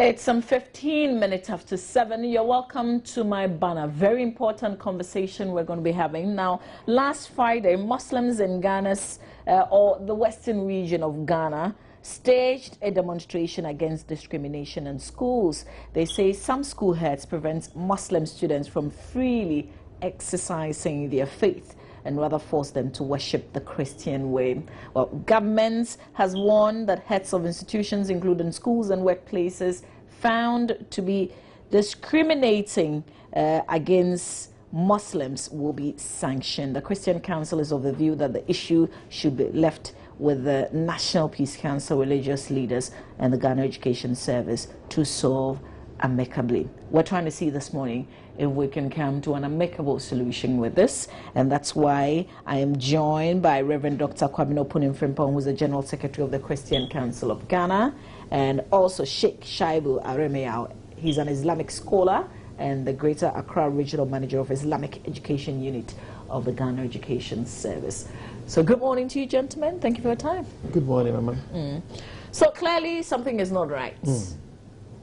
It's some 15 minutes after 7. You're welcome to my banner. Very important conversation we're going to be having. Now, last Friday, Muslims in Ghana's or the western region of Ghana staged a demonstration against discrimination in schools. They say some school heads prevent Muslim students from freely exercising their faith and rather force them to worship the Christian way. Well, government has warned that heads of institutions, including schools and workplaces, found to be discriminating against Muslims will be sanctioned. The Christian Council is of the view that the issue should be left with the National Peace Council, religious leaders, and the Ghana Education Service to solve amicably. We're trying to see this morning if we can come to an amicable solution with this, and that's why I am joined by Reverend Dr. Kwabena Opunim-Frimpong, who's the General Secretary of the Christian Council of Ghana, and also Sheikh Shaibu Aremeyao. He's an Islamic scholar and the Greater Accra Regional Manager of Islamic Education Unit of the Ghana Education Service. So good morning to you, gentlemen. Thank you for your time. Good morning, Mama. So clearly something is not right.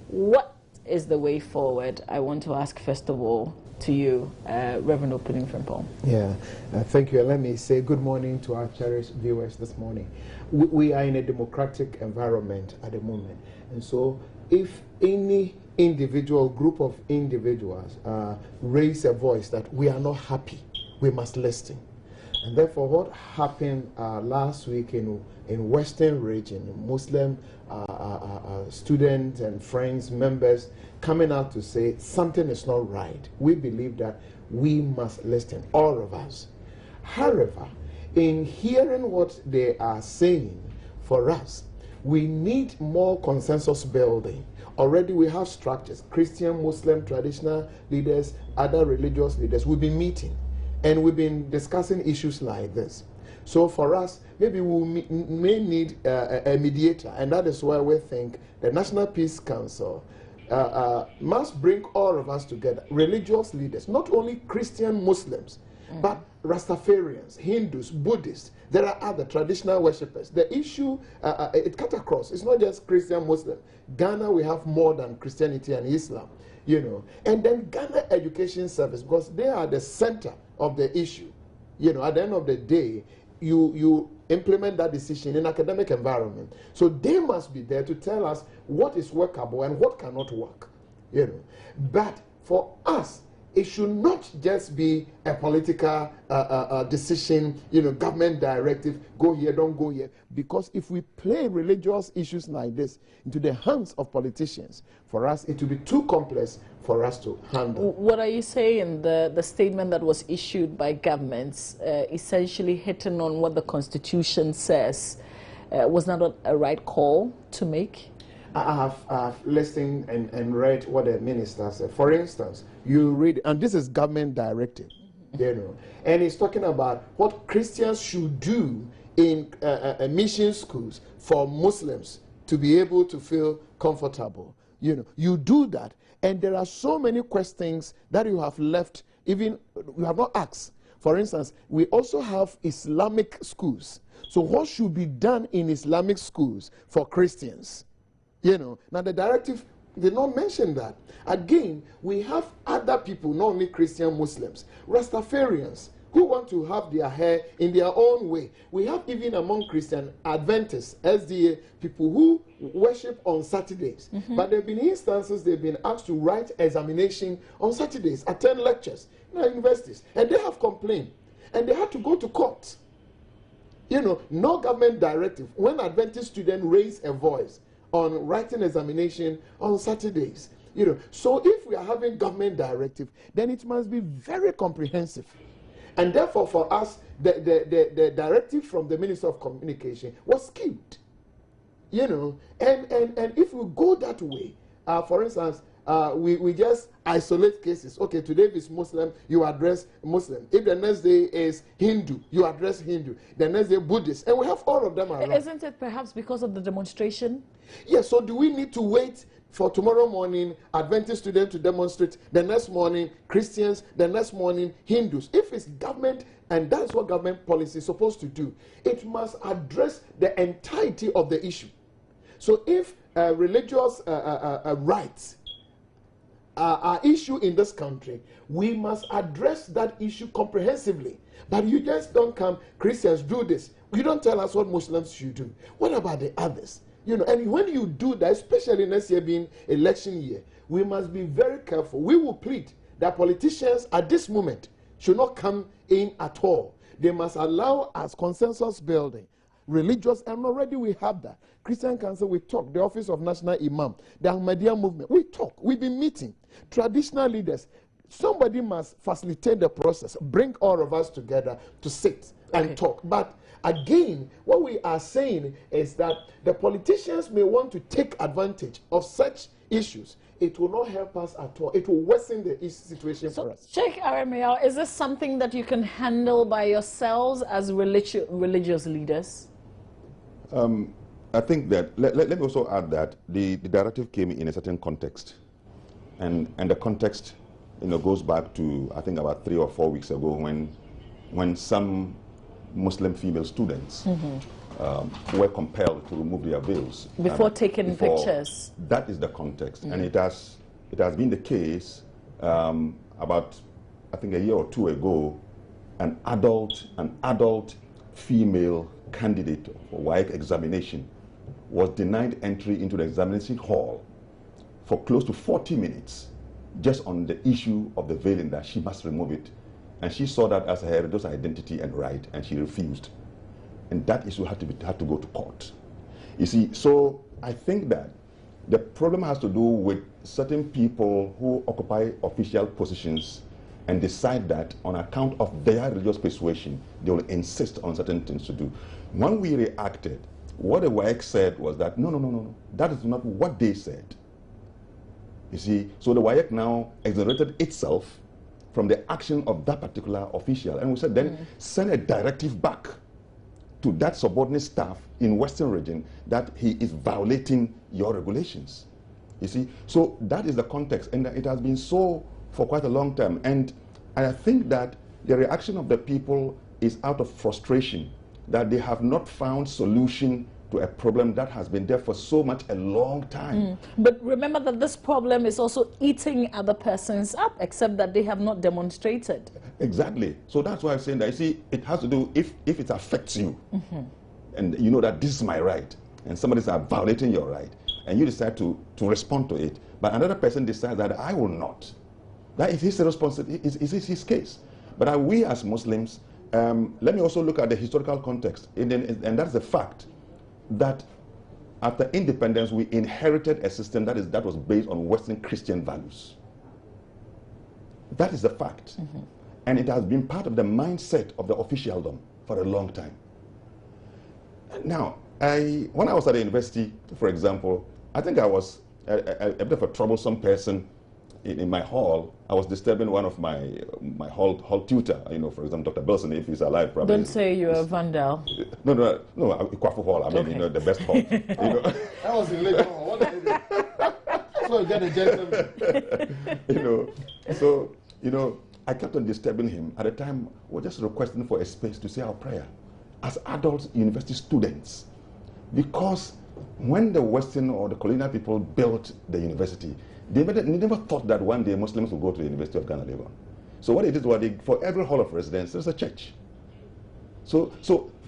What is the way forward? I want to ask first of all to you, Reverend Opunim-Frimpong. Yeah, thank you. And let me say good morning to our cherished viewers this morning. We are in a democratic environment at the moment, and so if any individual group of individuals raise a voice that we are not happy, we must listen. And therefore, what happened last week in Western region, Muslim students and friends, members coming out to say something is not right. We believe that we must listen, all of us. However, in hearing what they are saying, for us, we need more consensus building. Already we have structures, Christian, Muslim, traditional leaders, other religious leaders. We've been meeting and we've been discussing issues like this. So for us, maybe we may need a mediator, and that is why we think the National Peace Council must bring all of us together, religious leaders, not only Christian Muslims, but Rastafarians, Hindus, Buddhists. There are other traditional worshippers. The issue, it cuts across. It's not just Christian Muslim. Ghana, we have more than Christianity and Islam, you know. And then Ghana Education Service, because they are the center of the issue. You know, at the end of the day, you implement that decision in academic environment. So they must be there to tell us what is workable and what cannot work, you know. But for us, it should not just be a political decision, you know, government directive, go here, don't go here. Because if we play religious issues like this into the hands of politicians, for us, it will be too complex for us to handle. What are you saying? The statement that was issued by governments, essentially hitting on what the Constitution says, was not a right call to make? I have listened and read what the minister said. For instance, you read, and this is government directive, you know, and it's talking about what Christians should do in mission schools for Muslims to be able to feel comfortable. You know, you do that, and there are so many questions that you have left, even you have not asked. For instance, we also have Islamic schools. So what should be done in Islamic schools for Christians? You know, now the directive did not mention that. Again, we have other people, not only Christian Muslims, Rastafarians, who want to have their hair in their own way. We have even among Christian Adventists, SDA, people who worship on Saturdays. But there have been instances they've been asked to write examination on Saturdays, attend lectures in our universities, and they have complained. And they had to go to court. You know, no government directive. When Adventist students raise a voice on writing examination on Saturdays, you know, so if we are having government directive, then it must be very comprehensive. And therefore, for us, the directive from the Minister of Communication was skewed, you know. And if we go that way, for instance, we just isolate cases. Okay, today if it's Muslim, you address Muslim. If the next day is Hindu, you address Hindu. The next day Buddhist. And we have all of them around. Isn't it perhaps because of the demonstration? Yes, so do we need to wait for tomorrow morning Adventist students to demonstrate, the next morning Christians, the next morning Hindus? If it's government, and that's what government policy is supposed to do, it must address the entirety of the issue. So if religious rights are issue in this country, we must address that issue comprehensively. But you just don't come, Christians do this. You don't tell us what Muslims should do. What about the others? You know, and when you do that, especially next year being election year, we must be very careful. We will plead that politicians at this moment should not come in at all. They must allow us consensus building, religious, and already we have that. Christian Council, we talk. The Office of National Imam, the Ahmadiyya movement, we talk. We've been meeting. Traditional leaders, somebody must facilitate the process, bring all of us together to sit and talk. But again, what we are saying is that the politicians may want to take advantage of such issues. It will not help us at all. It will worsen the situation for us. Sheikh Aremia, is this something that you can handle by yourselves as religious leaders? I think that, let me also add that the directive came in a certain context. And the context, goes back to, I think, about 3 or 4 weeks ago when some Muslim female students were compelled to remove their veils. Before taking pictures. That is the context. And it has been the case about, I think, a year or 2 ago, an adult female candidate for WAEC examination was denied entry into the examination hall for close to 40 minutes just on the issue of the veiling, that she must remove it. And she saw that as her religious identity and right, and she refused. And that issue had to go to court. You see, so I think that the problem has to do with certain people who occupy official positions and decide that on account of their religious persuasion, they will insist on certain things to do. When we reacted, what the WAEC said was that, no, that is not what they said. You see, so the WAEC now exonerated itself from the action of that particular official. And we said then send a directive back to that subordinate staff in Western region that he is violating your regulations. You see, so that is the context, and it has been so for quite a long time. And I think that the reaction of the people is out of frustration that they have not found solution to a problem that has been there for so much a long time. But remember that this problem is also eating other persons up, except that they have not demonstrated. Exactly. So that's why I'm saying that, you see, it has to do, if it affects you, and you know that this is my right, and somebody's violating your right, and you decide to respond to it, but another person decides that I will not. That is his responsibility, is his case. But we as Muslims, let me also look at the historical context, and that's the fact that after independence we inherited a system that was based on Western Christian values. That is the fact. And it has been part of the mindset of the officialdom for a long time. Now, when I was at the university, for example, I think I was a bit of a troublesome person in my hall. I was disturbing one of my hall tutor, for example, Dr. Belson, if he's alive, probably. Don't say you're a vandal. No, Kwafu Hall. I mean, the best hall. That was in Lagos. What did you do? So you get a gentleman. So, I kept on disturbing him. At the time, we were just requesting for a space to say our prayer as adult university students. Because when the Western or the colonial people built the university, they never thought that one day Muslims would go to the University of Ghana, Legon. So what it is, for every hall of residence, there's a church. So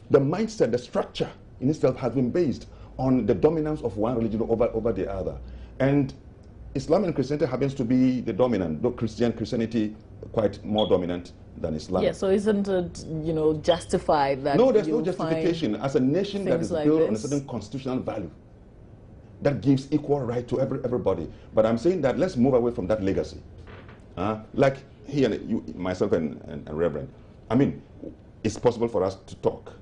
the mindset, the structure in itself has been based on the dominance of one religion over the other. And Islam and Christianity happens to be the dominant, though Christianity quite more dominant than Islam. Yeah, so isn't it, justified that no, there's no justification. As a nation that is built on a certain constitutional value, that gives equal right to everybody. But I'm saying that let's move away from that legacy. Like here, myself and Reverend, I mean, it's possible for us to talk.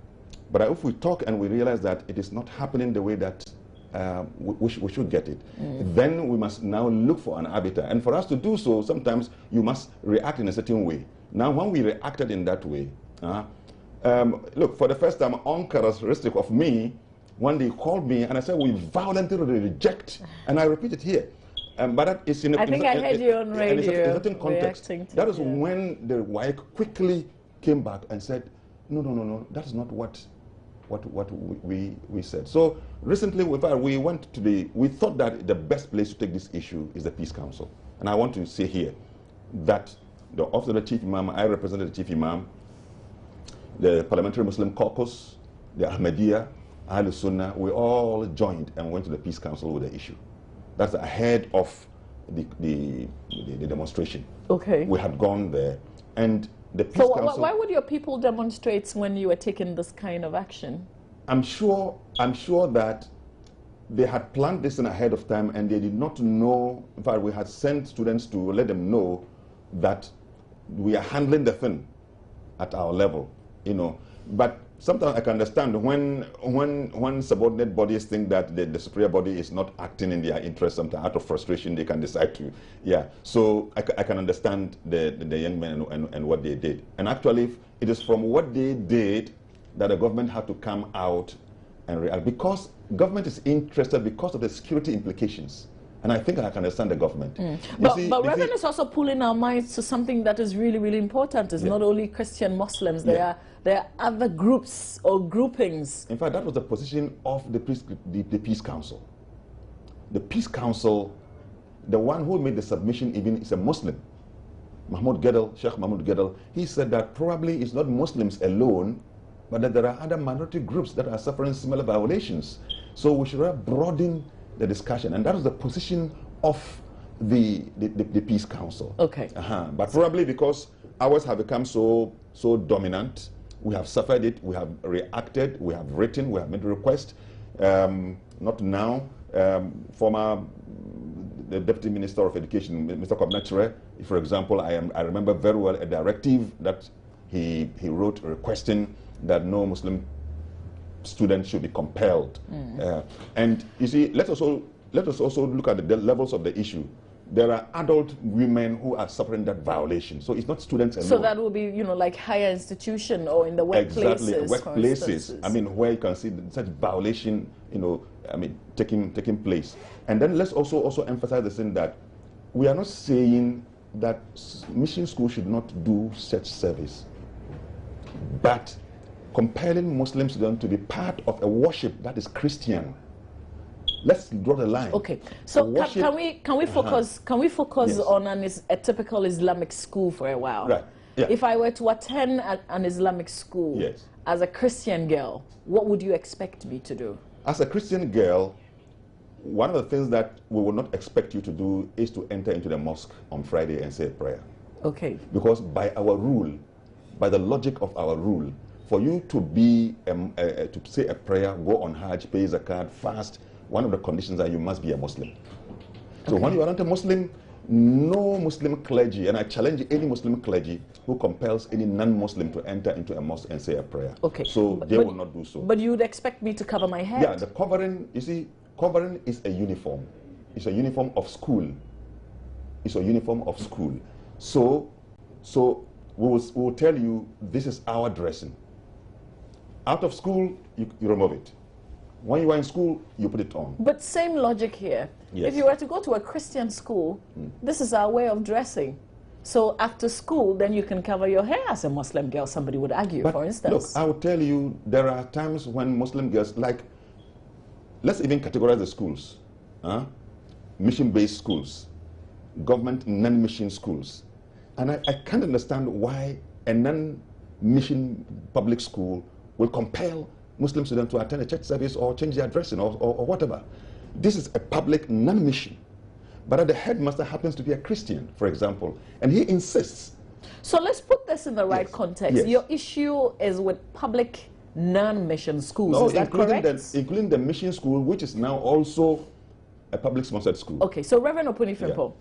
But if we talk and we realize that it is not happening the way that we should get it, then we must now look for an arbiter. And for us to do so, sometimes you must react in a certain way. Now, when we reacted in that way, look, for the first time, uncharacteristic of me, when they called me and I said, we violently reject, and I repeat it here. But that is in a, I think I heard you on radio. In a certain context. That is when the WAEC quickly came back and said, no, that is not what what we said. So recently, we thought that the best place to take this issue is the Peace Council. And I want to say here that the office of the Chief Imam, I represented the Chief Imam, the Parliamentary Muslim Caucus, the Ahmadiyya, Ahlul Sunnah, we all joined and went to the Peace Council with the issue. That's ahead of the demonstration. Okay. We had gone there, and the Peace Council. So why would your people demonstrate when you were taking this kind of action? I'm sure that they had planned this in ahead of time, and they did not know. In fact, we had sent students to let them know that we are handling the thing at our level, you know. But sometimes I can understand when subordinate bodies think that the superior body is not acting in their interest. Sometimes out of frustration they can decide to, yeah. So I can understand the young men and what they did. And actually, it is from what they did that the government had to come out and react, because government is interested because of the security implications. And I think I can understand the government. But Reverend is also pulling our minds to something that is really, really important. It's not only Christian Muslims. There are other groups or groupings. In fact, that was the position of the Peace Council. The Peace Council, the one who made the submission even is a Muslim. Sheikh Mahmoud Gedel, he said that probably it's not Muslims alone, but that there are other minority groups that are suffering similar violations. So we should broaden the discussion, and that was the position of the Peace Council. Okay. But probably because ours have become so dominant, we have suffered it, we have reacted, we have written, we have made requests. Not now. Former the Deputy Minister of Education, Mr. Kobnachere, for example, I remember very well a directive that he wrote requesting that no Muslim students should be compelled. And you see, let us also look at the levels of the issue. There are adult women who are suffering that violation. So it's not students alone. So that will be, like higher institution or in the workplaces. Exactly, workplaces. I mean, where you can see such violation, taking place. And then let's also emphasize the thing that we are not saying that mission schools should not do such service, but compelling Muslim students to be part of a worship that is Christian. Let's draw the line. Okay, so can we focus Yes. on a typical Islamic school for a while? Right. Yeah. If I were to attend an Islamic school Yes. as a Christian girl, what would you expect me to do? As a Christian girl, one of the things that we will not expect you to do is to enter into the mosque on Friday and say a prayer. Okay. Because by our rule, by the logic of our rule, for you to be to say a prayer, go on Hajj, pay zakat, fast, one of the conditions are you must be a Muslim. So when you are not a Muslim, no Muslim clergy, and I challenge any Muslim clergy who compels any non-Muslim to enter into a mosque and say a prayer. Okay. So they will not do so. But you would expect me to cover my head? Yeah, the covering, you see, covering is a uniform. It's a uniform of school. It's a uniform of school. So we will tell you this is our dressing. Out of school, you remove it. When you are in school, you put it on. But same logic here. Yes. If you were to go to a Christian school, this is our way of dressing. So after school, then you can cover your hair as a Muslim girl, somebody would argue, But for instance. look, I will tell you, there are times when Muslim girls, like, let's even categorize the schools. Mission-based schools, government non-mission schools. And I can't understand why a non-mission public school will compel Muslim students to attend a church service or change their dressing or whatever. This is a public non-mission. But the headmaster happens to be a Christian, for example, and he insists. So let's put this in the right context. Yes. Your issue is with public non-mission schools, No, is that correct? including the mission school, which is now also a public-sponsored school. Okay, so Reverend Opuni Fimpo,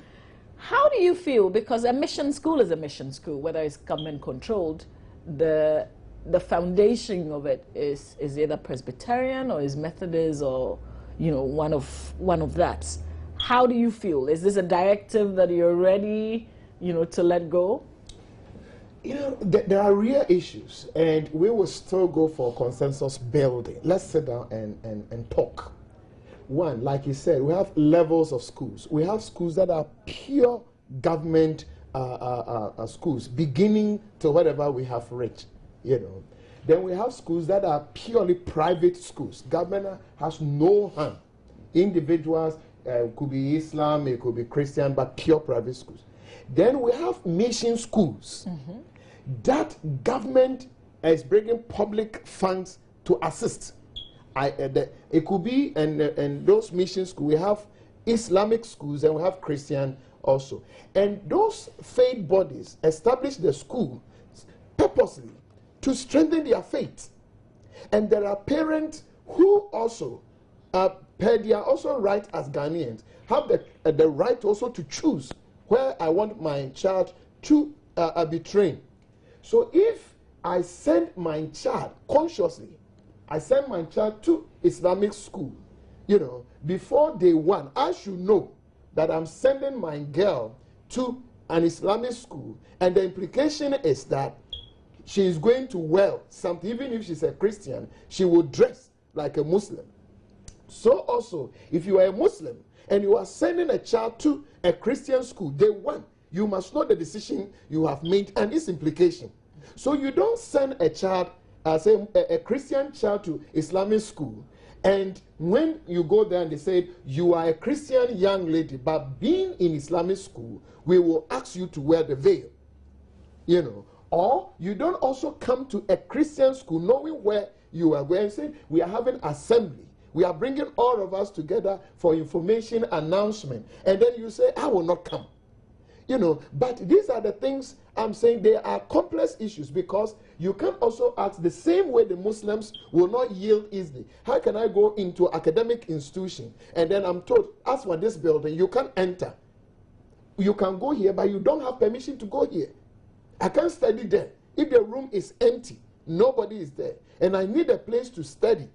how do you feel, because a mission school is a mission school, whether it's government-controlled, the foundation of it is either Presbyterian or is Methodist or one of that. How do you feel? Is this a directive that you're ready to let go? There are real issues, and we will still go for consensus building. Let's sit down and talk. One, like you said, we have levels of schools. We have schools that are pure government schools, beginning to whatever we have reached. Then we have schools that are purely private schools. Government has no hand. Individuals, could be Islam, it could be Christian, but pure private schools. Then we have mission schools that government is bringing public funds to assist. It could be, and those mission schools, we have Islamic schools and we have Christian also. And those faith bodies establish the school purposely to strengthen their faith. And there are parents who also, per their also right as Ghanaians, have the right also to choose where I want my child to be trained. So if I send my child consciously, I send my child to Islamic school, you know, before day one, I should know that I'm sending my girl to an Islamic school, and the implication is that she is going to wear something. Even if she's a Christian, she will dress like a Muslim. So also, if you are a Muslim and you are sending a child to a Christian school, day one, you must know the decision you have made and its implication. So you don't send a child, say a Christian child to Islamic school, and when you go there and they say, you are a Christian young lady, but being in Islamic school, we will ask you to wear the veil. You know, or you don't also come to a Christian school knowing where you are going and say, we are having assembly. We are bringing all of us together for information announcement. And then you say, I will not come. You know, but these are the things I'm saying. They are complex issues, because you can also ask the same way the Muslims will not yield easily. How can I go into academic institution and then I'm told, as for this building, you can't enter. You can go here, but you don't have permission to go here. I can't study there. If the room is empty, nobody is there, and I need a place to study.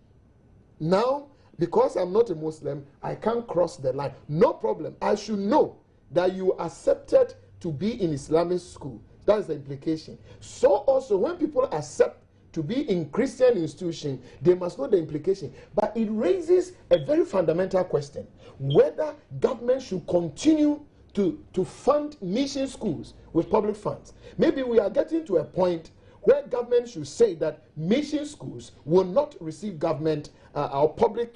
Now, because I'm not a Muslim, I can't cross the line. No problem. I should know that you accepted to be in Islamic school. That's the implication. So also, when people accept to be in Christian institution, they must know the implication. But it raises a very fundamental question, whether government should continue to fund mission schools with public funds. Maybe we are getting to a point where government should say that mission schools will not receive government or public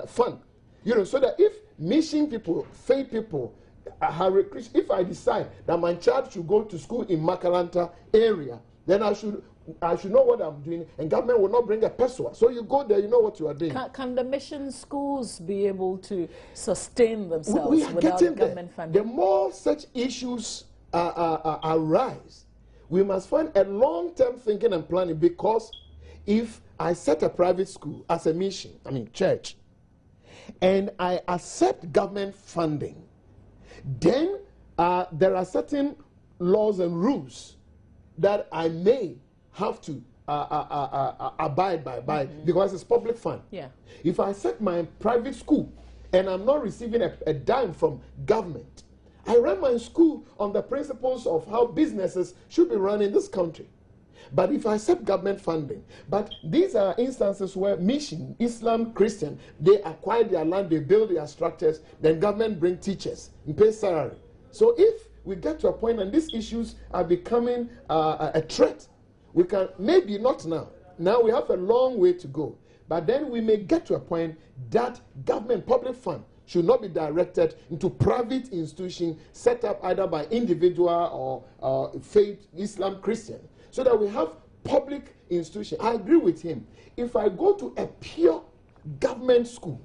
fund. You know, so that if mission people, faith people, if I decide that my child should go to school in Makalanta area, then I should know what I'm doing, and government will not bring a peswa. So you go there, you know what you are doing. Can the mission schools be able to sustain themselves we are without getting government there. funding? The more such issues arise, we must find a long-term thinking and planning, because if I set a private school as a mission, church, and I accept government funding, then there are certain laws and rules that I may have to abide by because it's public fund. Yeah. If I set my private school and I'm not receiving a dime from government, I run my school on the principles of how businesses should be run in this country. But if I accept government funding, but these are instances where mission, Islam, Christian, they acquire their land, they build their structures, then government bring teachers and pay salary. So if we get to a point and these issues are becoming a threat, we can, maybe not now. Now we have a long way to go. But then we may get to a point that government, public fund, should not be directed into private institutions set up either by individual or faith, Islam, Christian, so that we have public institutions. I agree with him. If I go to a pure government school,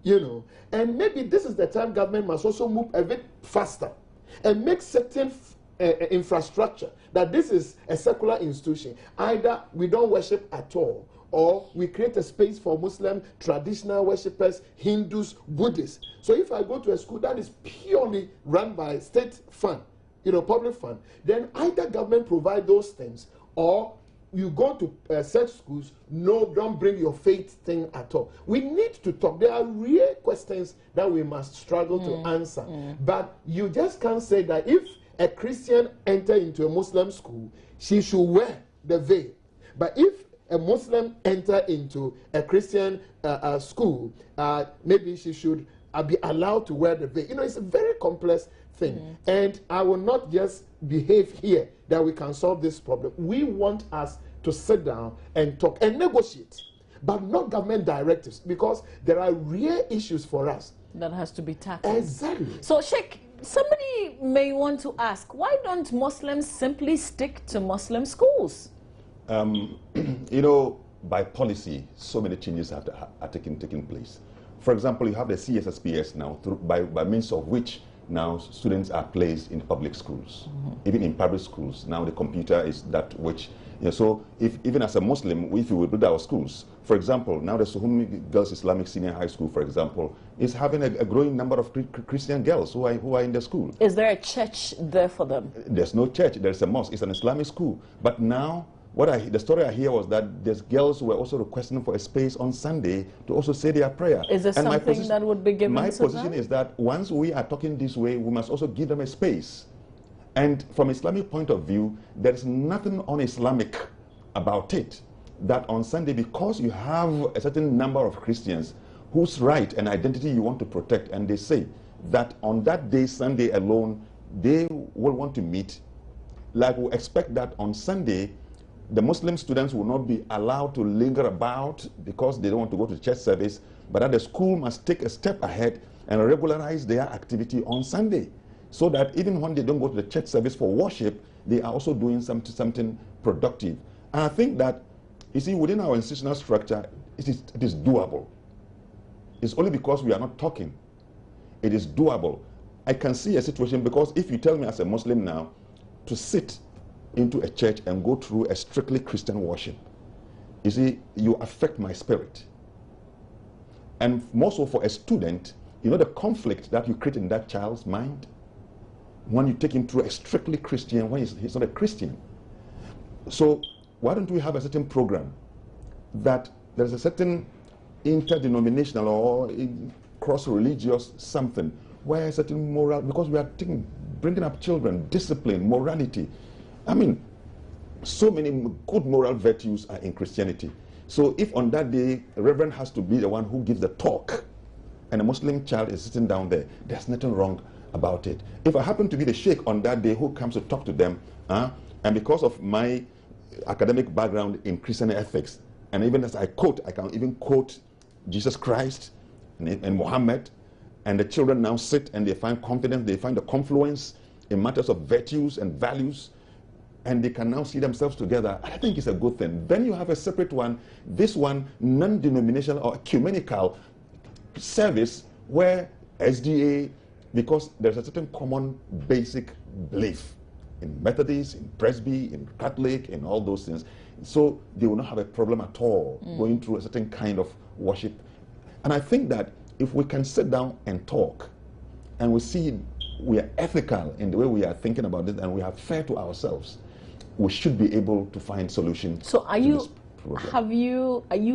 you know, and maybe this is the time government must also move a bit faster and make certain infrastructure that this is a secular institution. Either we don't worship at all, or we create a space for Muslim traditional worshippers, Hindus, Buddhists. So if I go to a school that is purely run by state fund, you know, public fund, then either government provide those things, or you go to such schools, no, don't bring your faith thing at all. We need to talk. There are real questions that we must struggle to answer. But you just can't say that if a Christian enter into a Muslim school, she should wear the veil. But if a Muslim enter into a Christian school, maybe she should be allowed to wear the veil. You know, it's a very complex thing. And I will not just behave here that we can solve this problem. We want us to sit down and talk and negotiate, but not government directives, because there are real issues for us that has to be tackled. Exactly. So, Sheikh, somebody may want to ask, why don't Muslims simply stick to Muslim schools? You know, by policy, so many changes are taking place. For example, you have the CSSPS now, by means of which now students are placed in public schools, even in public schools. Now the computer is that which, you know, so if even as a Muslim, if we would build our schools, for example, now the Suhumi Girls Islamic Senior High School, for example, is having a growing number of Christian girls who are in the school. Is there a church there for them? There's no church, there's a mosque, it's an Islamic school. But now, the story I hear was that there's girls who were also requesting for a space on Sunday to also say their prayer. Is there something that would be given to them? My position is that once we are talking this way, we must also give them a space. And from Islamic point of view, there is nothing un-Islamic about it. That on Sunday, because you have a certain number of Christians whose right and identity you want to protect, and they say that on that day, Sunday alone, they will want to meet, like we expect that on Sunday, the Muslim students will not be allowed to linger about because they don't want to go to church service, but that the school must take a step ahead and regularize their activity on Sunday, so that even when they don't go to the church service for worship, they are also doing something productive. And I think that, you see, within our institutional structure, it is doable. It's only because we are not talking. It is doable. I can see a situation, because if you tell me as a Muslim now to sit into a church and go through a strictly Christian worship, you see, you affect my spirit. And more so for a student, you know the conflict that you create in that child's mind when you take him through a strictly Christian, when he's not a Christian. So why don't we have a certain program that there's a certain interdenominational or cross-religious something where a certain moral, because we are bringing up children, discipline, morality. I mean, so many good moral virtues are in Christianity. So if on that day, a reverend has to be the one who gives the talk, and a Muslim child is sitting down there, there's nothing wrong about it. If I happen to be the sheikh on that day who comes to talk to them, and because of my academic background in Christian ethics, and even as I can even quote Jesus Christ and Muhammad, and the children now sit and they find confidence, they find the confluence in matters of virtues and values, and they can now see themselves together. I think it's a good thing. Then you have a separate one, this one, non-denominational or ecumenical service, where SDA, because there's a certain common basic belief in Methodist, in Presby, in Catholic, in all those things. So they will not have a problem at all going through a certain kind of worship. And I think that if we can sit down and talk, and we see we are ethical in the way we are thinking about it, and we are fair to ourselves, we should be able to find solutions. So are you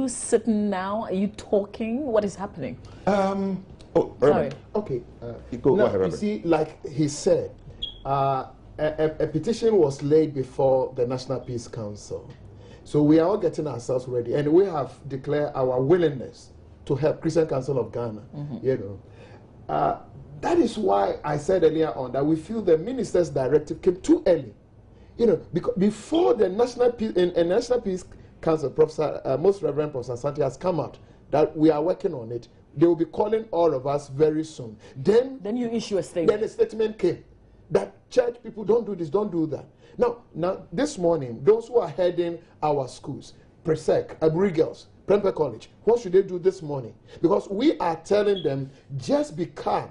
sitting now? Are you talking? What is happening? Sorry. Okay. Go ahead, you see, like he said, a petition was laid before the National Peace Council. So we are all getting ourselves ready, and we have declared our willingness to help Christian Council of Ghana. You know, that is why I said earlier on that we feel the minister's directive came too early. You know, because before the National Peace Council, Most Reverend Professor Santi has come out that we are working on it. They will be calling all of us very soon. Then you issue a statement. Then a statement came that church people don't do this, don't do that. Now this morning, those who are heading our schools, Presec, Aburi Girls, Prempeh College, what should they do this morning? Because we are telling them, just be calm.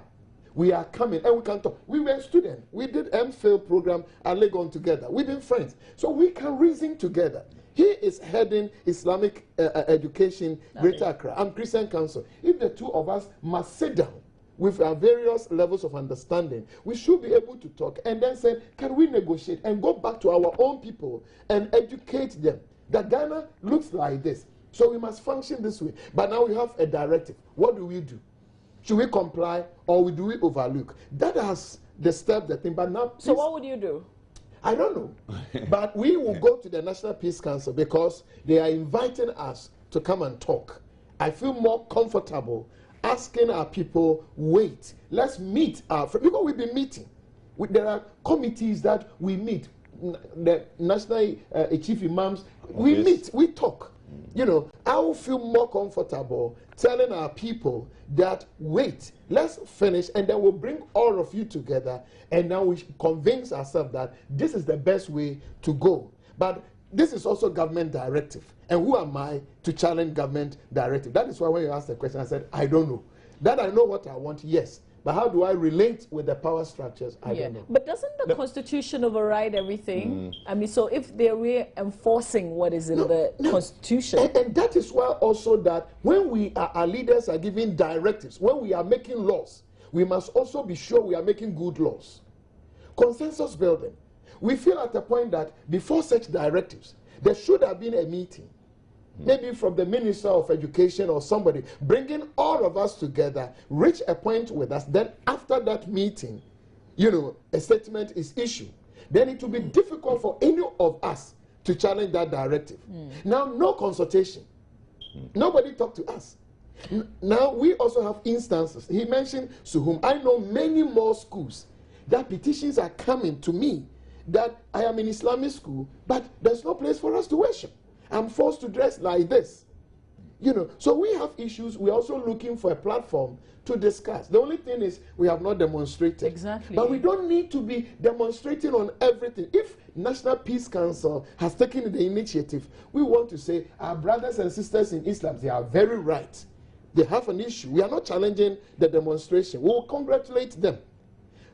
We are coming and we can talk. We were students. We did MPhil program at Legon together. We've been friends. So we can reason together. He is heading Islamic education, Greater Accra. I'm Christian Council. If the two of us must sit down with our various levels of understanding, we should be able to talk and then say, can we negotiate and go back to our own people and educate them that Ghana looks like this. So we must function this way. But now we have a directive. What do we do? Should we comply or do we overlook? That has disturbed the thing. But now, so what would you do? I don't know. But we will go to the National Peace Council because they are inviting us to come and talk. I feel more comfortable asking our people, wait, let's meet our friends. Because we've been meeting. There are committees that we meet. the national chief imams, we Yes. meet, we talk. You know, I will feel more comfortable telling our people that, wait, let's finish, and then we'll bring all of you together, and now we convince ourselves that this is the best way to go. But this is also government directive. And who am I to challenge government directive? That is why when you asked the question, I said, I don't know. That I know what I want, yes. But how do I relate with the power structures? I don't know. But doesn't the Constitution override everything? I mean, so if they're reinforcing what is in the Constitution. And that is why also that when our leaders are giving directives, when we are making laws, we must also be sure we are making good laws. Consensus building. We feel at a point that before such directives, there should have been a meeting. Maybe from the Minister of Education or somebody, bringing all of us together, reach a point with us. Then after that meeting, you know, a statement is issued. Then it will be difficult for any of us to challenge that directive. Now, no consultation. Nobody talked to us. Now, we also have instances. He mentioned Suhum. I know many more schools that petitions are coming to me that I am in Islamic school, but there's no place for us to worship. I'm forced to dress like this. You know, so we have issues. We're also looking for a platform to discuss. The only thing is we have not demonstrated. Exactly. But we don't need to be demonstrating on everything. If National Peace Council has taken the initiative, we want to say our brothers and sisters in Islam, they are very right. They have an issue. We are not challenging the demonstration. We will congratulate them.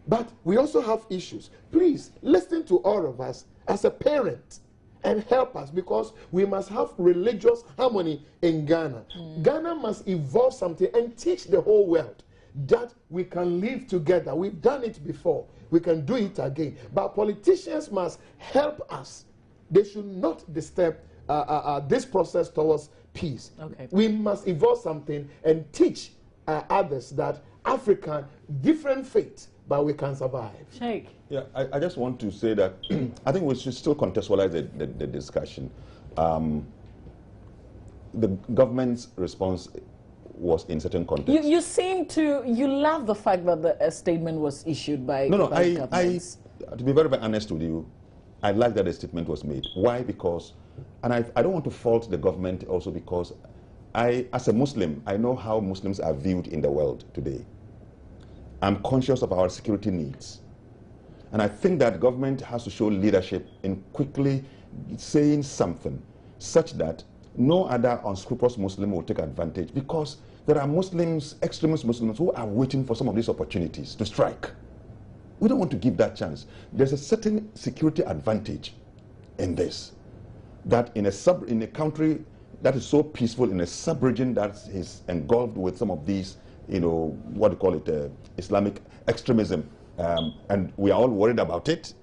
But we also have issues. Please listen to all of us as a parent and help us, because we must have religious harmony in Ghana. Ghana must evolve something and teach the whole world that we can live together. We've done it before. We can do it again. But politicians must help us. They should not disturb this process towards peace. Okay. We must evolve something and teach others that African, different faith, but we can survive. Sheikh. Yeah, I just want to say that I think we should still contextualize the discussion. The government's response was in certain context. You seem to, you love the fact that the statement was issued by governments. To be very, very honest with you, I like that a statement was made. Why? Because, and I don't want to fault the government also, because as a Muslim, I know how Muslims are viewed in the world today. I'm conscious of our security needs. And I think that government has to show leadership in quickly saying something such that no other unscrupulous Muslim will take advantage, because there are Muslims, extremist Muslims, who are waiting for some of these opportunities to strike. We don't want to give that chance. There's a certain security advantage in this, that in a country that is so peaceful, in a sub-region that is engulfed with some of these, you know, what do you call it, Islamic extremism, and we are all worried about it,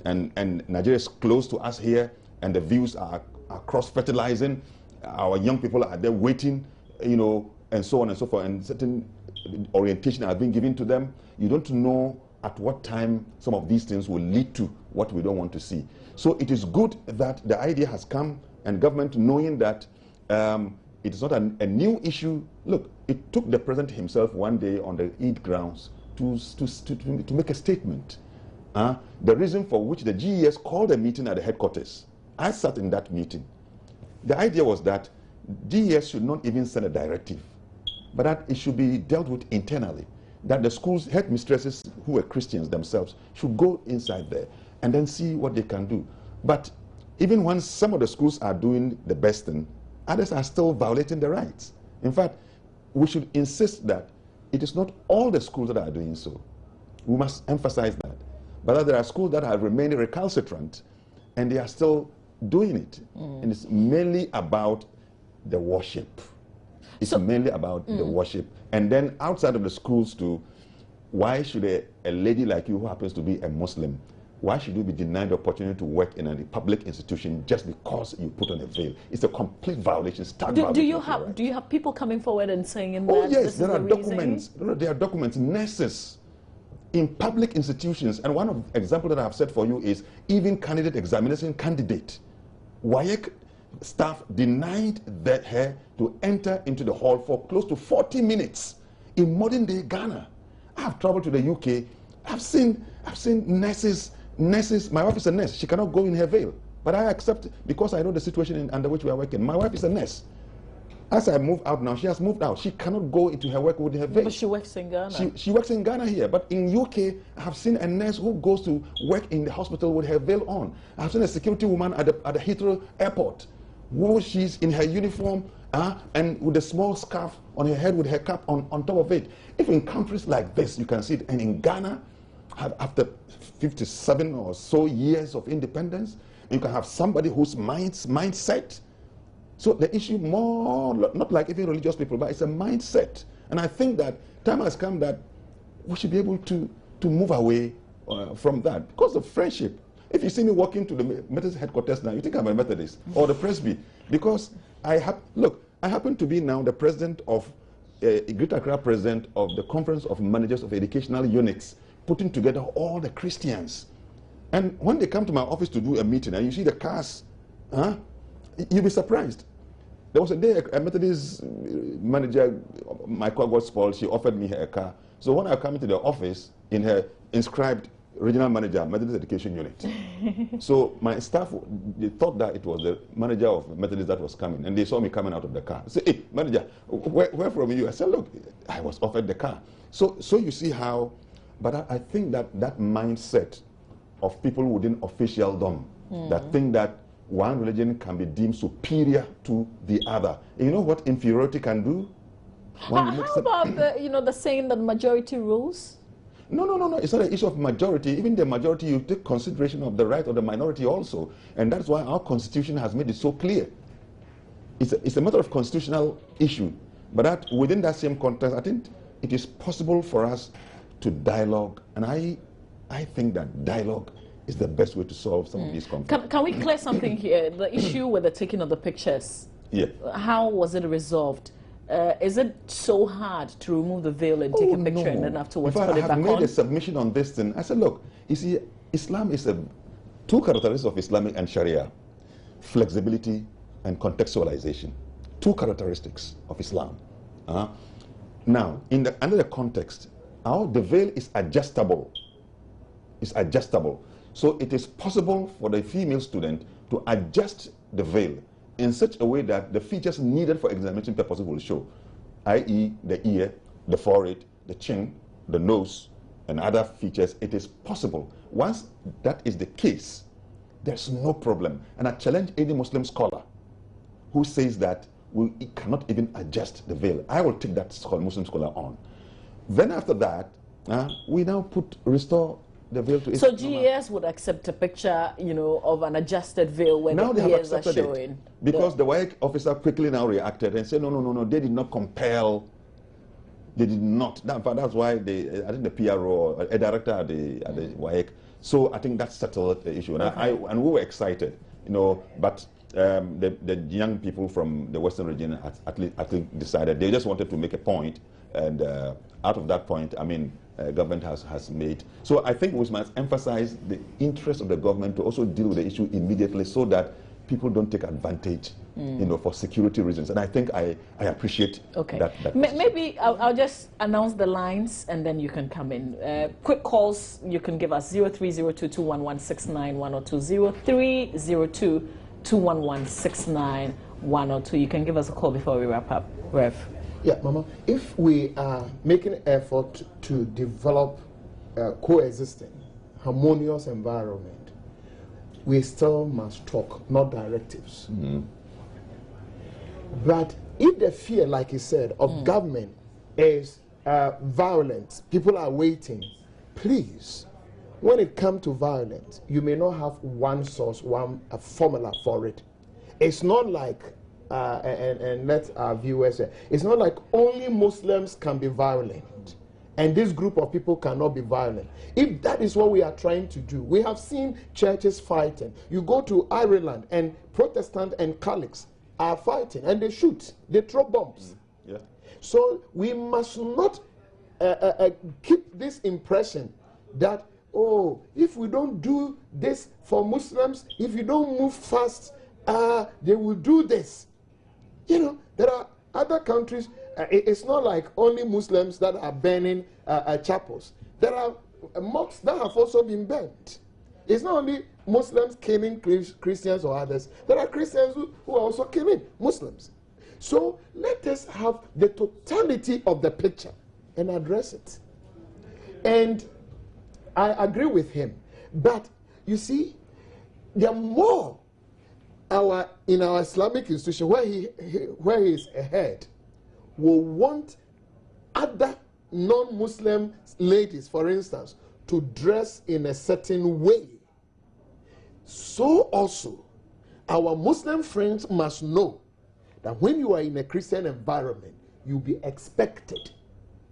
and Nigeria is close to us here, and the views are cross-fertilizing. Our young people are there waiting, you know, and so on and so forth, and certain orientation are being given to them. You don't know at what time some of these things will lead to what we don't want to see. So it is good that the idea has come, and government knowing that it is not a new issue. Look, it took the president himself one day on the Eid grounds to make a statement. The reason for which the GES called a meeting at the headquarters, I sat in that meeting. The idea was that GES should not even send a directive, but that it should be dealt with internally. That the schools' headmistresses, who were Christians themselves, should go inside there and then see what they can do. But even when some of the schools are doing the best thing, others are still violating the rights. In fact, we should insist that it is not all the schools that are doing so. We must emphasize that. But that there are schools that have remained recalcitrant and they are still doing it. And it's mainly about the worship. It's mainly about the worship. And then outside of the schools too, why should a lady like you who happens to be a Muslim, why should you be denied the opportunity to work in a public institution just because you put on a veil? It's a complete violation. Do you have people coming forward and saying oh, that yes, this there is are the documents. There are documents, nurses in public institutions. And one of the examples that I have set for you is even candidate examination candidate. WAEC staff denied her to enter into the hall for close to 40 minutes in modern day Ghana. I have traveled to the UK. I've seen nurses nurses, my wife is a nurse, she cannot go in her veil. But I accept, because I know the situation under which we are working. My wife is a nurse. As I move out now, she has moved out. She cannot go into her work with her veil. But she works in Ghana. She works in Ghana here, but in UK, I have seen a nurse who goes to work in the hospital with her veil on. I have seen a security woman at the Heathrow airport, who she's in her uniform and with a small scarf on her head with her cap on top of it. If in countries like this, you can see it, and in Ghana, after 57 or so years of independence, you can have somebody whose mindset. So the issue more, not like even religious people, but it's a mindset. And I think that time has come that we should be able to move away from that because of friendship. If you see me walking to the Methodist headquarters now, you think I'm a Methodist or the Presby. Because I happen to be now the president of, Greater Accra president of the Conference of Managers of Educational Units, putting together all the Christians. And when they come to my office to do a meeting and you see the cars, you'll be surprised. There was a day a Methodist manager, Michael Gospel, she offered me a car. So when I come into the office, in her inscribed regional manager, Methodist Education Unit. So my staff, they thought that it was the manager of Methodist that was coming, and they saw me coming out of the car. They said, hey, manager, where from you? I said, look, I was offered the car. So you see how, but I think that mindset of people within officialdom that think that one religion can be deemed superior to the other. And you know what inferiority can do? How about the saying that majority rules? No. It's not an issue of majority. Even the majority, you take consideration of the right of the minority also. And that's why our constitution has made it so clear. It's a matter of constitutional issue. But that within that same context, I think it is possible for us to dialogue. And I think that dialogue is the best way to solve some of these conflicts. Can we clear something here? The issue with the taking of the pictures. Yeah. How was it resolved? Is it so hard to remove the veil and take a picture and then afterwards put it back on? I have made a submission on this thing. I said, look, you see, Islam is two characteristics of Islamic and Sharia: flexibility and contextualization. Two characteristics of Islam. Now, under the context, the veil is adjustable. It's adjustable. So it is possible for the female student to adjust the veil in such a way that the features needed for examination purposes will show, i.e. the ear, the forehead, the chin, the nose, and other features. It is possible. Once that is the case, there's no problem. And I challenge any Muslim scholar who says that we cannot even adjust the veil. I will take that Muslim scholar on. Then after that, we now restore the veil to its So GES would accept a picture, of an adjusted veil when now the they have ears are accepted showing. it because the WAEC officer quickly now reacted and said, no, they did not compel. They did not. That's why I think the PRO, a director at the WAEC. So I think that settled the issue, and we were excited, But the young people from the Western region at least decided they just wanted to make a point, and out of that point, government has made. So I think we must emphasize the interest of the government to also deal with the issue immediately, so that people don't take advantage, for security reasons. And I think I appreciate that. Maybe I'll just announce the lines and then you can come in. Quick calls you can give us 0302-211-691 or 0302-211-69102. You can give us a call before we wrap up. Rev. Yeah, Mama, if we are making an effort to develop a coexisting, harmonious environment, we still must talk, not directives. But if the fear, like you said, of government is violence, people are waiting, please, when it comes to violence, you may not have one source, a formula for it. It's not like and let our viewers say, it's not like only Muslims can be violent and this group of people cannot be violent. If that is what we are trying to do, we have seen churches fighting. You go to Ireland and Protestant and Catholics are fighting and they shoot, they throw bombs. Yeah. So we must not keep this impression that, if we don't do this for Muslims, if you don't move fast, they will do this. There are other countries, it's not like only Muslims that are burning chapels. There are mosques that have also been burnt. It's not only Muslims killing Christians or others. There are Christians who are also killing Muslims. So let us have the totality of the picture and address it. And I agree with him. But you see, there are more in our Islamic institution where he is ahead will want other non-Muslim ladies, for instance, to dress in a certain way. So also, our Muslim friends must know that when you are in a Christian environment, you'll be expected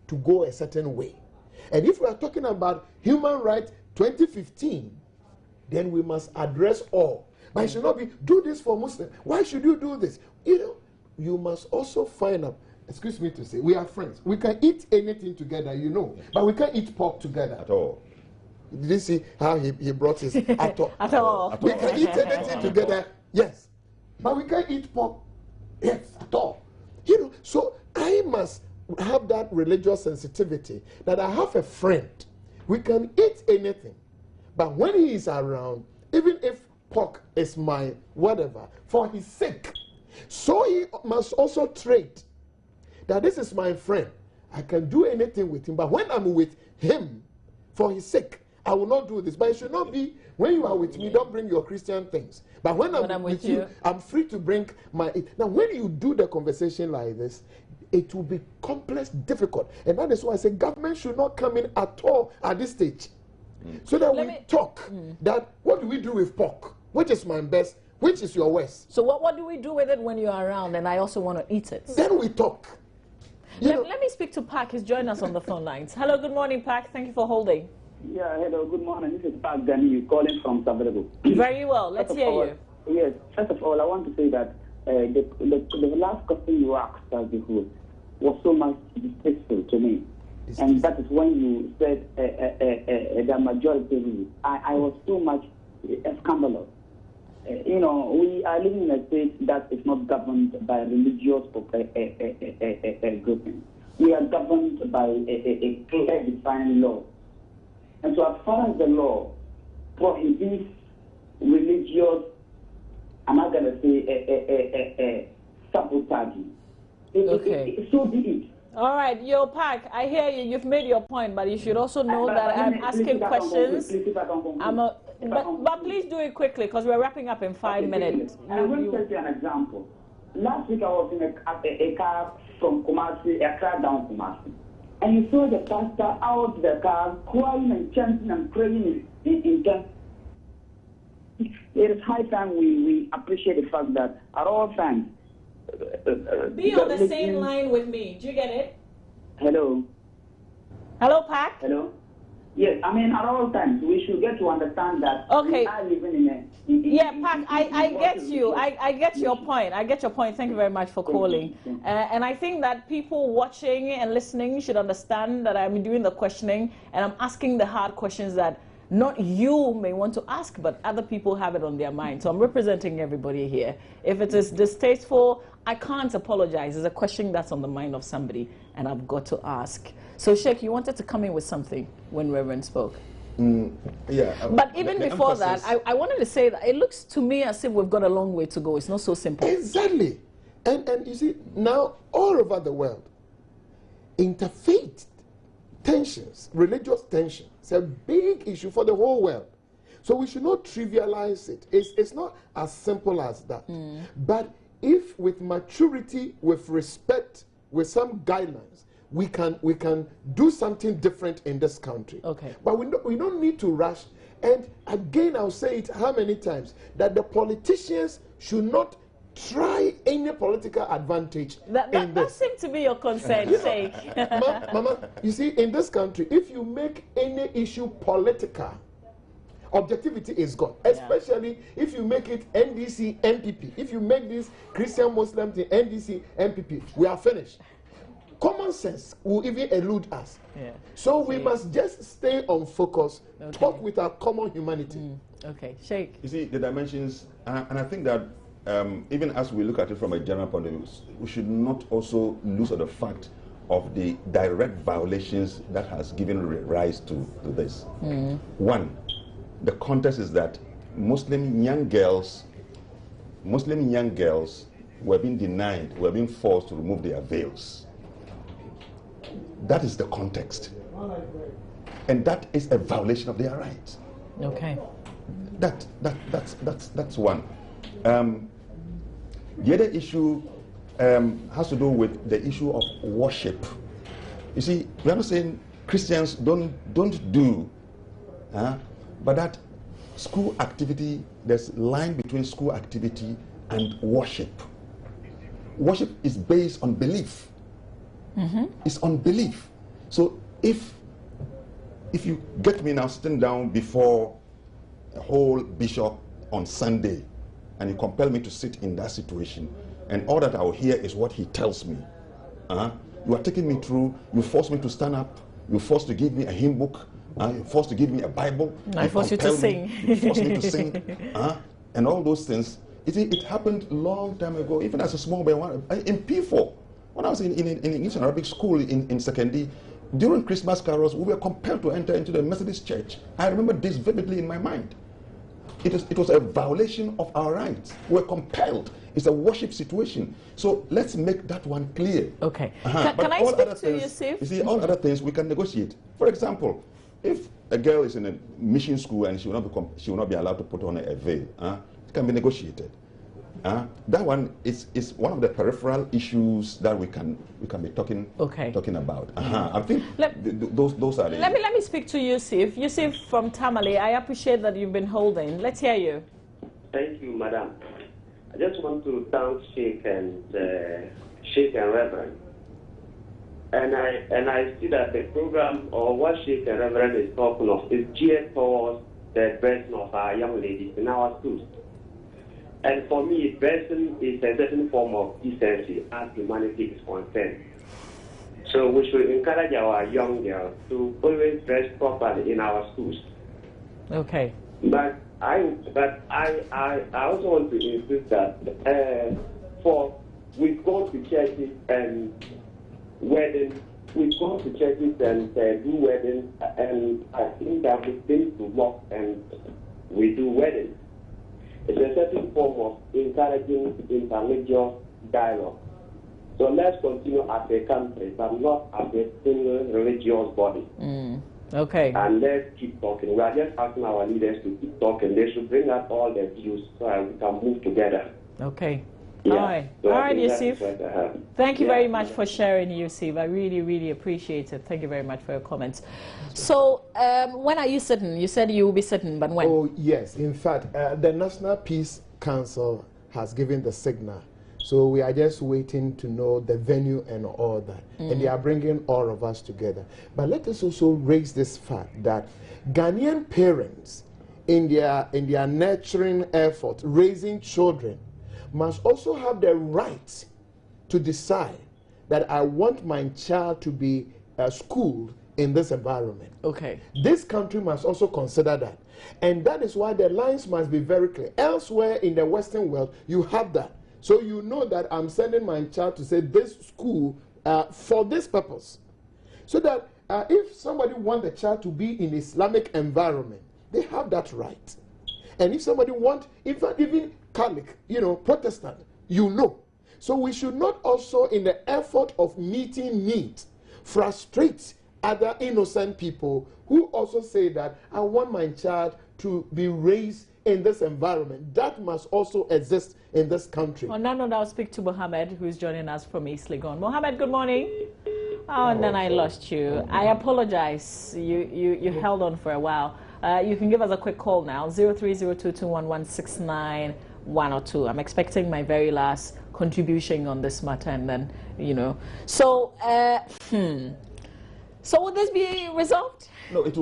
to go a certain way. And if we are talking about human rights 2015, then we must address all. But it should not be, do this for Muslims. Why should you do this? You know, you must also find out, excuse me to say, we are friends. We can eat anything together, you know, but we can't eat pork together. At all. Did you see how he brought his at all? At all. We can eat anything together, yes. But we can't eat pork, yes, at all. You know, so I must have that religious sensitivity that I have a friend. We can eat anything. But when he is around, even if pork is my whatever, for his sake, so he must also trade that this is my friend. I can do anything with him. But when I'm with him, for his sake, I will not do this. But it should not be, when you are with me, don't bring your Christian things. But when I'm with you, I'm free to bring my... Now, when you do the conversation like this, it will be complex, difficult. And that is why I say government should not come in at all at this stage. So that we talk that, what do we do with pork? Which is my best? Which is your worst? So what do we do with it when you're around and I also want to eat it? Then we talk. Let me speak to Park. He's joined us on the phone lines. Hello, good morning, Park. Thank you for holding. Yeah, hello, good morning. This is Park Dani, calling from Sabrego. Very well. Let's hear you. Yes, first of all, I want to say that the last question you asked us before was so much distasteful to me. And that is when you said the majority rule. I was so much scandalous. You know, we are living in a state that is not governed by religious grouping. We are governed by a clear defined law. And so as far as the law prohibits religious, I'm not going to say sabotaging, so be it. All right, Yo Park, I hear you. You've made your point, but you should also know that I'm asking questions. But please do it quickly because we're wrapping up in 5 minutes. I'm going to tell you an example. Last week I was in a car from Kumasi, a car down Kumasi, and you saw the pastor out the car crying and chanting and praying in tongues. It is high time we appreciate the fact that at all times. Be on the same line with me. Do you get it? Hello. Hello, Park. Hello. Yes, I mean at all times we should get to understand that we are living in a. Park, I get you. I get your point. I get your point. Thank you very much for calling. And I think that people watching and listening should understand that I'm doing the questioning and I'm asking the hard questions that not you may want to ask, but other people have it on their mind. So I'm representing everybody here. If it is distasteful, I can't apologize. It's a question that's on the mind of somebody, and I've got to ask. So, Sheikh, you wanted to come in with something when Reverend spoke. Yeah. But even before that, I wanted to say that it looks to me as if we've got a long way to go. It's not so simple. Exactly. And you see, now all over the world, interfaith tensions, religious tensions, it's a big issue for the whole world. So we should not trivialize it. It's not as simple as that. But if with maturity, with respect, with some guidelines, we can do something different in this country. Okay. But we don't need to rush. And again, I'll say it how many times, that the politicians should not try any political advantage in this. That seems to be your concern, Sheikh. Mama, you see, in this country, if you make any issue political, objectivity is gone. Especially if you make it NDC, NPP. If you make this Christian Muslim thing NDC, NPP, we are finished. Common sense will even elude us. So we must just stay on focus, talk with our common humanity. Okay, Sheikh. You see, the dimensions, and I think that even as we look at it from a general point of view, we should not also lose the fact of the direct violations that has given rise to this. One, the context is that Muslim young girls were being denied, were being forced to remove their veils. That is the context. And that is a violation of their rights. Okay. That's one. The other issue has to do with the issue of worship. You see, we are not saying Christians don't do, but that school activity, there's a line between school activity and worship. Worship is based on belief. It's on belief. So if you get me now sitting down before a whole bishop on Sunday, and you compel me to sit in that situation, and all that I will hear is what he tells me, you are taking me through, you force me to stand up, you force to give me a hymn book, you force to give me a Bible, I force you to sing. You force me to sing, and all those things. It happened a long time ago, even as a small boy, in P4, when I was in English and Arabic school in secondary, during Christmas carols, we were compelled to enter into the Methodist church. I remember this vividly in my mind. It was a violation of our rights. We're compelled. It's a worship situation. So let's make that one clear. Okay. Can I speak to you, Sif? You see, all other things we can negotiate. For example, if a girl is in a mission school and she will not be allowed to put on a veil, it can be negotiated. That one is one of the peripheral issues that we can be talking about. I think those are the... Let me speak to Yusuf. Yusuf from Tamale, I appreciate that you've been holding. Let's hear you. Thank you, Madam. I just want to thank Sheikh and Reverend. And I see that the program, or what Sheikh and Reverend is talking of, is geared towards the dressing of our young ladies in our schools. And for me, dressing is a certain form of decency as humanity is concerned. So we should encourage our young girls to always dress properly in our schools. Okay. But I also want to insist that we've gone to churches and weddings, we've gone to churches and do weddings, and I think that we've been to mosque and we do weddings. It's a certain form of encouraging interreligious dialogue. So let's continue as a country, but not as a single religious body. Okay. And let's keep talking. We are just asking our leaders to keep talking. They should bring up all their views so that we can move together. Okay. Yeah. All right. So all right, Yusuf. Thank you very much yeah. for sharing, Yusuf. I really, really appreciate it. Thank you very much for your comments. So, when are you sitting? You said you will be sitting, but when? Oh, yes. In fact, the National Peace Council has given the signal. So we are just waiting to know the venue and all that. And they are bringing all of us together. But let us also raise this fact that Ghanaian parents, in their nurturing effort, raising children, must also have the right to decide that I want my child to be schooled in this environment. Okay. This country must also consider that. And that is why the lines must be very clear. Elsewhere in the Western world, you have that. So you know that I'm sending my child to say this school for this purpose. So that if somebody wants the child to be in Islamic environment, they have that right. And if somebody wants, in fact, even Catholic, Protestant, So we should not also, in the effort of meeting needs, frustrate other innocent people who also say that I want my child to be raised in this environment. That must also exist in this country. On that note, I'll speak to Mohammed, who is joining us from East Legon. Mohammed, good morning. Oh, and then I lost you. I apologize. You held on for a while. You can give us a quick call now, 030221169102. I'm expecting my very last contribution on this matter, and then, So, so will this be resolved? No, it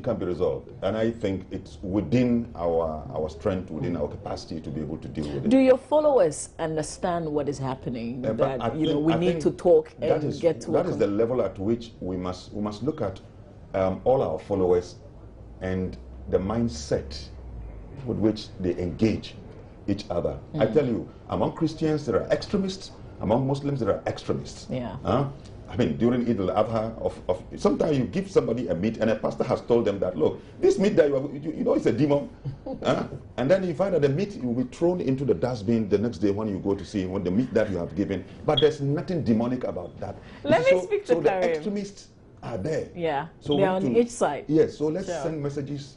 can be resolved, and I think it's within our strength, within our capacity to be able to deal with it. Do your followers understand what is happening? That we need to talk and get to. That is the level at which we must look at all our followers and the mindset with which they engage each other. I tell you, among Christians there are extremists, Among Muslims, there are extremists. Yeah. I mean, during Eid al-Adha, sometimes you give somebody a meat, and a pastor has told them that, look, this meat that you know it's a demon. And then you find that the meat will be thrown into the dustbin the next day when you go to see when the meat that you have given. But there's nothing demonic about that. Let me speak to So the extremists are there. Yeah, so they're on each side. Yes, so let's send messages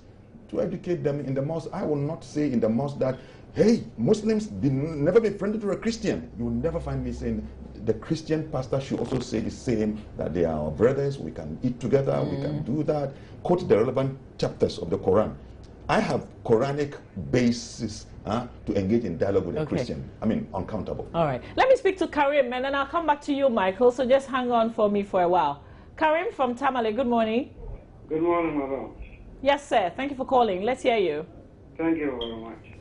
to educate them in the mosque. I will not say in the mosque that, hey, Muslims never be friendly to a Christian. You will never find me saying the Christian pastor should also say the same, that they are our brothers, we can eat together, we can do that. Quote the relevant chapters of the Quran. I have Quranic basis to engage in dialogue with a Christian. I mean, uncountable. All right. Let me speak to Karim, and then I'll come back to you, Michael. So just hang on for me for a while. Karim from Tamale, good morning. Good morning, madam. Yes, sir. Thank you for calling. Let's hear you. Thank you very much.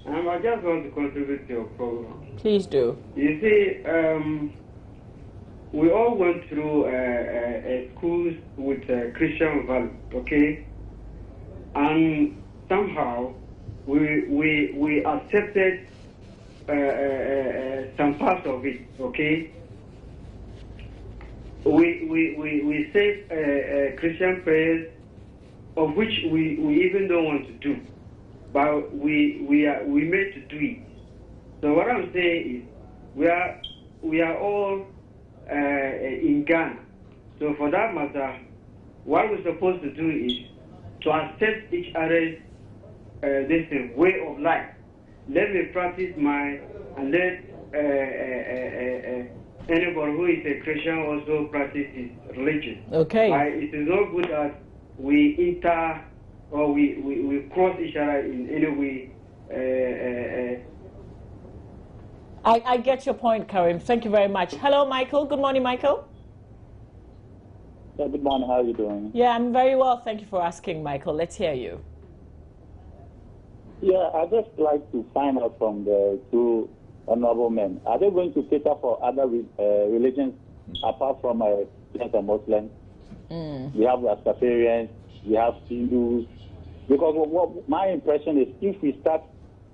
I just want to contribute to your program. Please do. You see, we all went through a schools with Christian values, okay? And somehow we accepted some parts of it, okay? We said Christian prayers, of which we even don't want to do, but we made to do it. So what I'm saying is we are all in Ghana. So for that matter, what we're supposed to do is to accept each other's way of life. Let me practice mine, and let anybody who is a Christian also practice his religion. Okay. But it is not good that we enter or we cross each other in any way. I get your point, Karim. Thank you very much. Hello, Michael. Good morning, Michael. Yeah, good morning. How are you doing? Yeah, I'm very well. Thank you for asking, Michael. Let's hear you. Yeah, I'd just like to find out from the two honorable men. Are they going to cater for other religions apart from Christians and Muslims? We have Rastafarians, we have Hindus. Because what my impression is, if we start,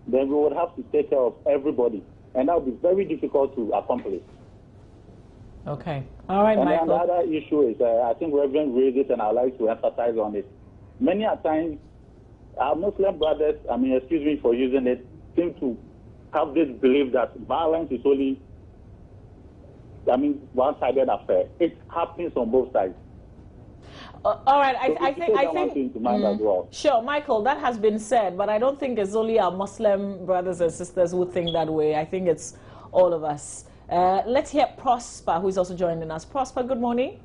then we would have to take care of everybody. And that would be very difficult to accomplish. Okay. All right, and Michael. And another issue is, I think Reverend raised it, and I'd like to emphasize on it. Many a times, our Muslim brothers, excuse me for using it, seem to have this belief that violence is only, one-sided affair. It happens on both sides. All right, So I think into mind as well. Sure, Michael, that has been said, but I don't think it's only our Muslim brothers and sisters who think that way. I think it's all of us. Let's hear Prosper, who is also joining us. Prosper, good morning.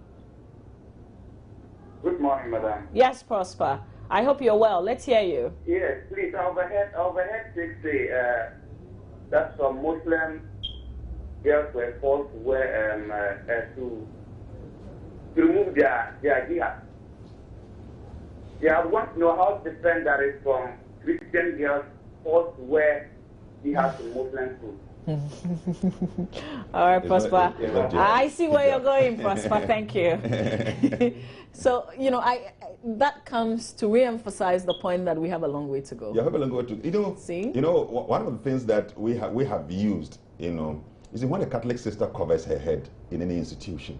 Good morning, madam. Yes, Prosper. I hope you're well. Let's hear you. Yes, please. Overhead 60. That some Muslim girls were forced to wear to remove their jihad. I want to know how different that is from Christian girls forced to wear jihad to Muslim food. All right, Prosper. I see where you're going, Prosper. Thank you. So, that comes to re-emphasize the point that we have a long way to go. You have a long way to go. See? One of the things that we have used, is when a Catholic sister covers her head in any institution,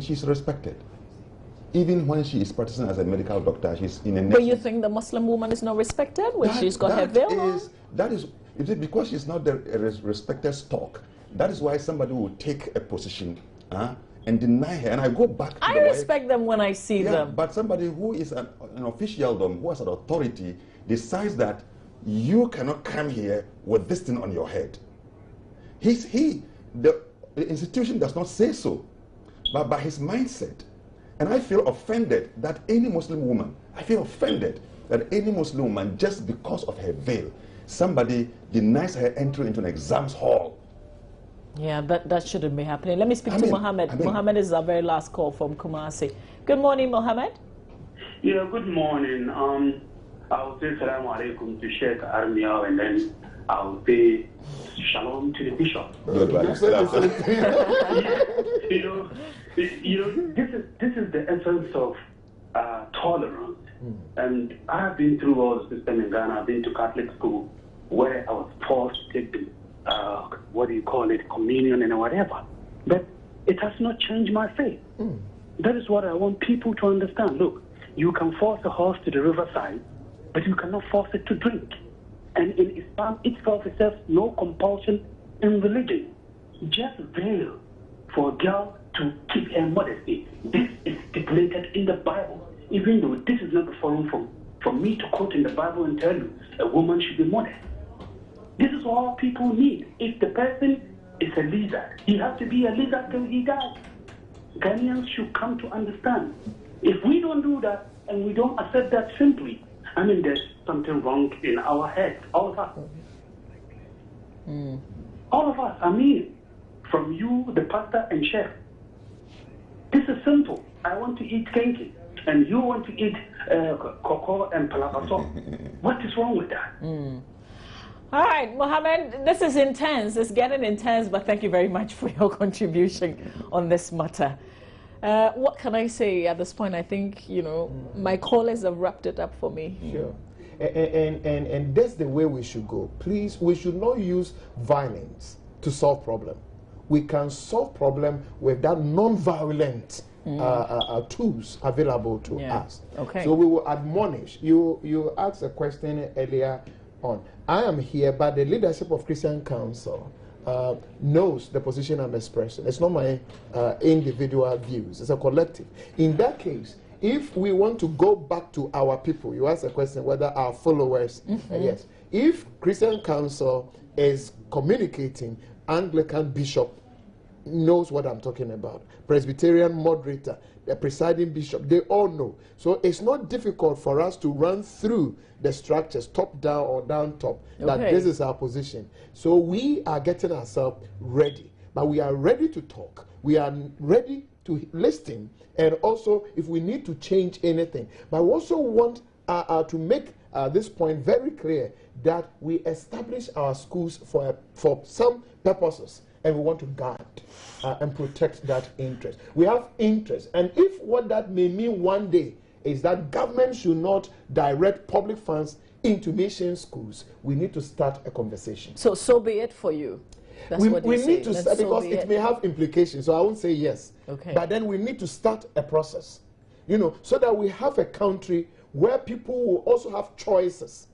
she's respected. Even when she is practicing as a medical doctor, she's in a... But you think the Muslim woman is not respected when she's got her veil on? That is because she's not the respected stock. That is why somebody will take a position and deny her. And I go back to I respect them when I see them. But somebody who is an officialdom, who has an authority, decides that you cannot come here with this thing on your head. The institution does not say so, but by his mindset. And I feel offended that any Muslim woman, just because of her veil, somebody denies her entry into an exams hall. Yeah, that shouldn't be happening. Let me speak to Mohammed. Mohammed is our very last call from Kumasi. Good morning, Mohammed. Yeah, good morning. I'll say salam alaikum to Sheikh Armia, and then I'll say shalom to the bishop. This is the essence of tolerance. And I have been through all the system in Ghana. I've been to Catholic school where I was forced to take what do you call it, communion and whatever. But it has not changed my faith. That is what I want people to understand. Look, you can force a horse to the riverside, but you cannot force it to drink. And in Islam itself, it says no compulsion in religion. Just veil for a girl to keep her modesty. This is stipulated in the Bible, even though this is not the forum for me to quote in the Bible and tell you a woman should be modest. This is all people need. If the person is a lizard, he has to be a lizard till he dies. Ghanaians should come to understand. If we don't do that and we don't accept that simply, I mean, there's something wrong in our heads, all of us. All of us, I mean, from you, the pastor and chef. This is simple. I want to eat kenke, and you want to eat cocoa and palabaso. What is wrong with that? All right, Mohammed, this is intense. It's getting intense, but thank you very much for your contribution on this matter. What can I say at this point? I think, you know, my callers have wrapped it up for me. Sure. And that's the way we should go. Please, we should not use violence to solve problem. We can solve problem with that non-violent tools available to us. Okay. So we will admonish. You asked a question earlier on. I am here, but the leadership of Christian Council knows the position I'm expressing. It's not my individual views. It's a collective. In that case, if we want to go back to our people, you asked a question whether our followers, yes. If Christian Council is communicating, Anglican bishop knows what I'm talking about. Presbyterian moderator, the presiding bishop, they all know. So it's not difficult for us to run through the structures, top down or down top, that this is our position. So we are getting ourselves ready. But we are ready to talk. We are ready to listen. And also, if we need to change anything. But we also want to make this point very clear that we establish our schools for some purposes. And we want to guard and protect that interest. We have interest. And if what that may mean one day is that government should not direct public funds into mission schools, we need to start a conversation. So be it for you. That's what we you need say. to start, because it may have implications. So I won't say yes. Okay. But then we need to start a process, you know, so that we have a country where people will also have choices.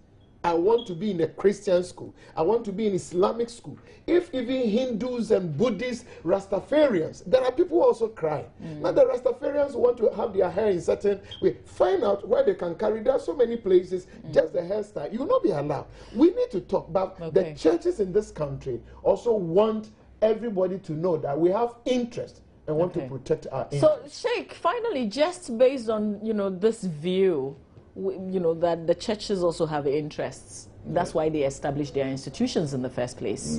I want to be in a Christian school. I want to be in Islamic school. If even Hindus and Buddhists, Rastafarians, there are people who also cry. Now the Rastafarians want to have their hair in certain way. Find out where they can carry. There are so many places, just the hairstyle. You will not be allowed. We need to talk about the churches in this country also want everybody to know that we have interest and want to protect our interest. So, Sheikh, finally, just based on, you know, this view, you know, that the churches also have interests. That's why they established their institutions in the first place.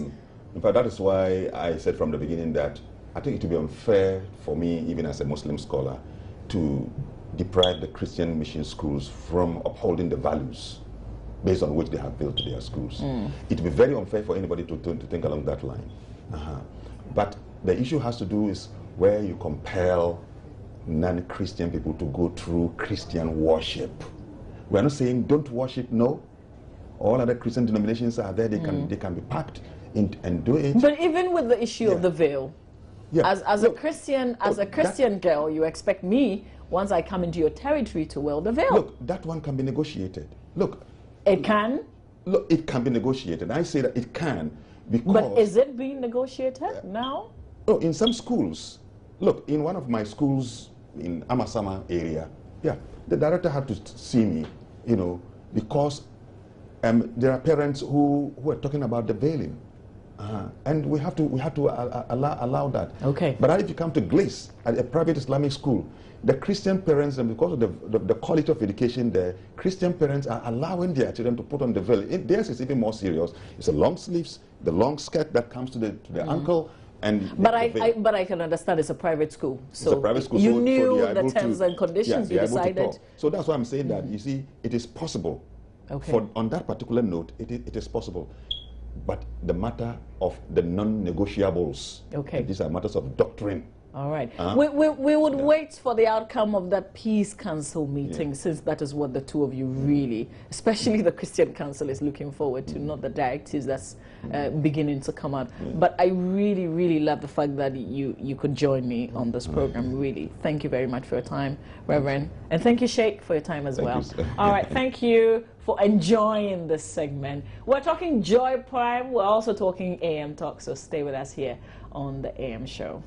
In fact, that is why I said from the beginning that I think it would be unfair for me, even as a Muslim scholar, to deprive the Christian mission schools from upholding the values based on which they have built their schools. It would be very unfair for anybody to think along that line. But the issue has to do is where you compel non-Christian people to go through Christian worship. We're not saying don't worship, no. All other Christian denominations are there, they can be packed in and do it. But even with the issue of the veil, as a Christian girl, you expect me, once I come into your territory, to wear the veil. Look, that one can be negotiated. Look. It can? Look, it can be negotiated. I say that it can because... But is it being negotiated now? No, in some schools. Look, in one of my schools in Amasama area, the director had to see me, you know, because there are parents who are talking about the veiling, and we have to allow that. Okay. But if you come to Glace, at a private Islamic school, the Christian parents, and because of the quality of education there, Christian parents are allowing their children to put on the veil. Theirs is even more serious. It's a long sleeves, the long skirt that comes to the ankle. But I can understand it's a private school. So it's a private school, you knew the terms and conditions. You decided. So that's why I'm saying that, you see, it is possible. Okay. On that particular note, it is possible. But the matter of the non-negotiables, these are matters of doctrine. All right. We would wait for the outcome of that Peace Council meeting, since that is what the two of you really, especially the Christian Council, is looking forward to, not the directives that's beginning to come out. But I really, really love the fact that you could join me on this program, really. Thank you very much for your time, Reverend. And thank you, Sheikh, for your time as well. All right, thank you for enjoying this segment. We're talking Joy Prime. We're also talking AM Talk, so stay with us here on the AM show.